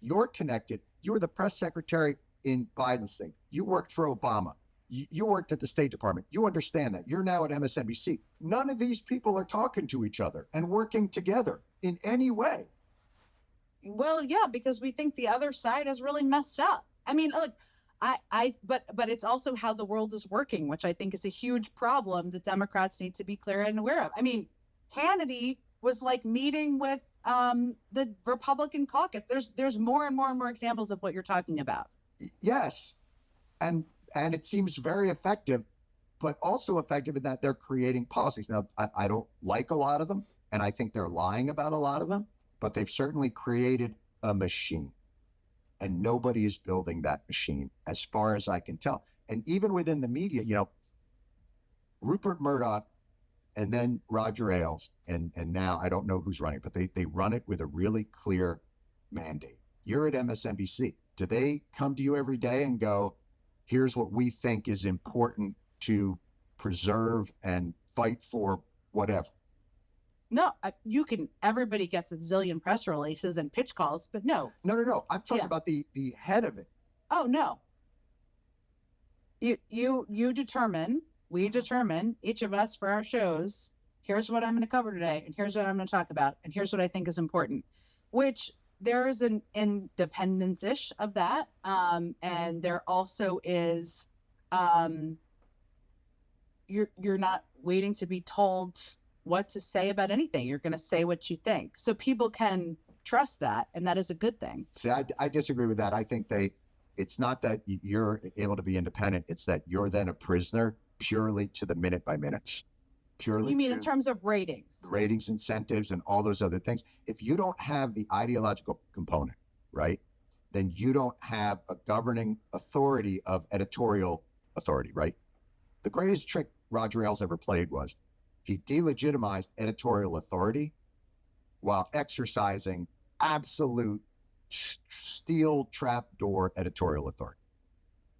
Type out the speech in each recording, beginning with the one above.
You're connected. You were the press secretary in Biden's thing. You worked for Obama. You worked at the State Department. You understand that. You're now at MSNBC. None of these people are talking to each other and working together in any way. Well, yeah, because we think the other side is really messed up. I mean, look, but it's also how the world is working, which I think is a huge problem that Democrats need to be clear and aware of. I mean, Hannity was like meeting with the Republican caucus. There's more and more and more examples of what you're talking about. Yes, and it seems very effective, but also effective in that they're creating policies. Now, I don't like a lot of them, and I think they're lying about a lot of them, but they've certainly created a machine. And nobody is building that machine, as far as I can tell. And even within the media, you know, Rupert Murdoch and then Roger Ailes, and now I don't know who's running, but they run it with a really clear mandate. You're at MSNBC. Do they come to you every day and go, here's what we think is important to preserve and fight for whatever? No, everybody gets a zillion press releases and pitch calls, but no. No. I'm talking about the head of it. Oh, no. You determine, we determine, each of us for our shows, here's what I'm going to cover today, and here's what I'm going to talk about, and here's what I think is important, which there is an independence-ish of that. And there also is, you're not waiting to be told what to say about anything. You're going to say what you think. So people can trust that, and that is a good thing. See, I disagree with that. I think it's not that you're able to be independent. It's that you're then a prisoner purely to the minute by minutes. Purely. You mean in terms of ratings? Ratings, incentives, and all those other things. If you don't have the ideological component, right, then you don't have a governing authority of editorial authority, right? The greatest trick Roger Ailes ever played was he delegitimized editorial authority while exercising absolute steel trapdoor editorial authority.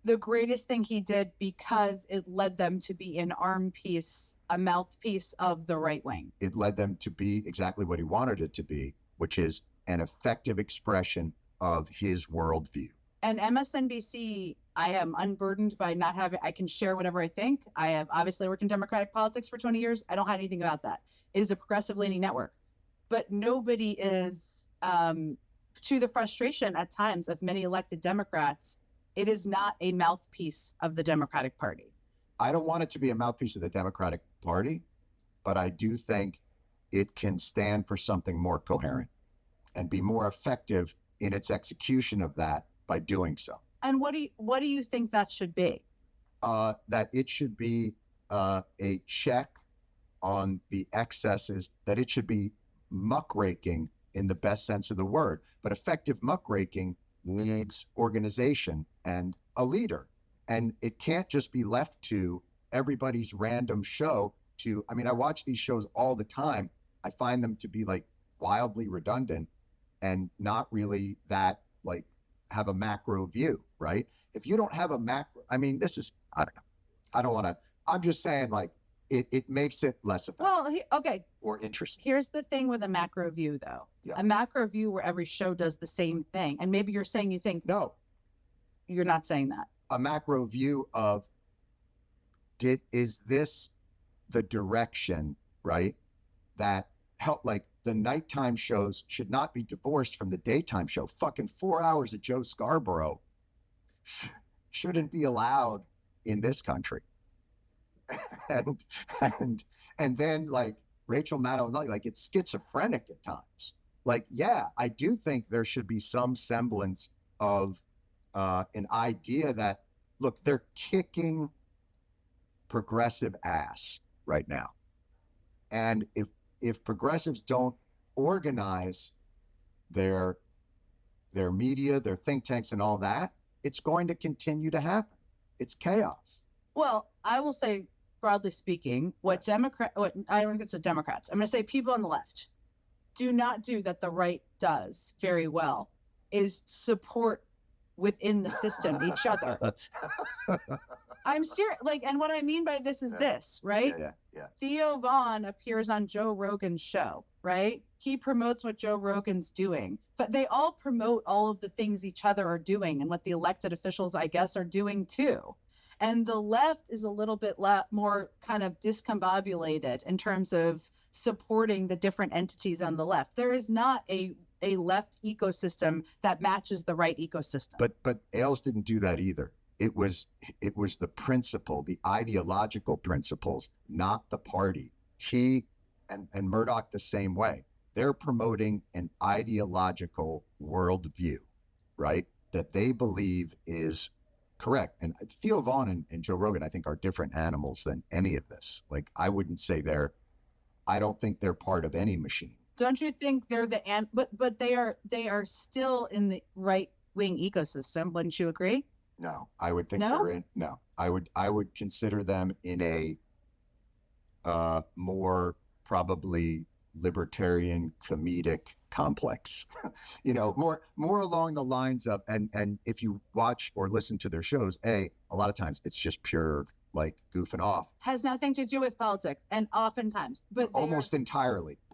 The greatest thing he did, because it led them to be an arm piece, a mouthpiece of the right wing. It led them to be exactly what he wanted it to be, which is an effective expression of his worldview. And MSNBC, I am unburdened by not having, I can share whatever I think. I have obviously worked in Democratic politics for 20 years. I don't hide anything about that. It is a progressive leaning network. But nobody is, to the frustration at times of many elected Democrats, it is not a mouthpiece of the Democratic Party. I don't want it to be a mouthpiece of the Democratic Party, but I do think it can stand for something more coherent and be more effective in its execution of that by doing so. And what do you think that should be? That it should be a check on the excesses, that it should be muckraking in the best sense of the word. But effective muckraking needs organization and a leader. And it can't just be left to everybody's random show to, I mean, I watch these shows all the time. I find them to be like wildly redundant and not really that like have a macro view, right? If you don't have a macro, I mean, this is, I don't know. I don't want to, I'm just saying like, it makes it less effective. Well, okay. Or interesting. Here's the thing with a macro view, though. Yeah. A macro view where every show does the same thing. And maybe you're saying you think. No. You're not saying that. A macro view of, is this the direction, right, that help, like the nighttime shows should not be divorced from the daytime show. Fucking 4 hours of Joe Scarborough shouldn't be allowed in this country. and then like Rachel Maddow, like it's schizophrenic at times. Like, yeah, I do think there should be some semblance of an idea that, look, they're kicking progressive ass right now. And if progressives don't organize their media, their think tanks and all that, it's going to continue to happen. It's chaos. Well, I will say, broadly speaking, I don't think it's the Democrats. I'm going to say people on the left do not do that the right does very well is support within the system each other. I'm serious. Like, and what I mean by this is this, right? Yeah. Theo Vaughn appears on Joe Rogan's show, right? he promotes what Joe Rogan's doing. But they all promote all of the things each other are doing and what the elected officials, I guess, are doing too. And the left is a little bit more kind of discombobulated in terms of supporting the different entities on the left. There is not a left ecosystem that matches the right ecosystem. But Ailes didn't do that either. It was the principle, the ideological principles, not the party. He and Murdoch the same way. They're promoting an ideological worldview, right? That they believe is correct. And Theo Vaughn and Joe Rogan, I think, are different animals than any of this. Like, I wouldn't say I don't think they're part of any machine. Don't you think they're but they are still in the right wing ecosystem? Wouldn't you agree? No, I would think No? they're in. No, I would consider them in a more probably libertarian comedic complex, more along the lines of, and if you watch or listen to their shows, a lot of times it's just pure like goofing off. Has nothing to do with politics, and oftentimes, but Almost entirely.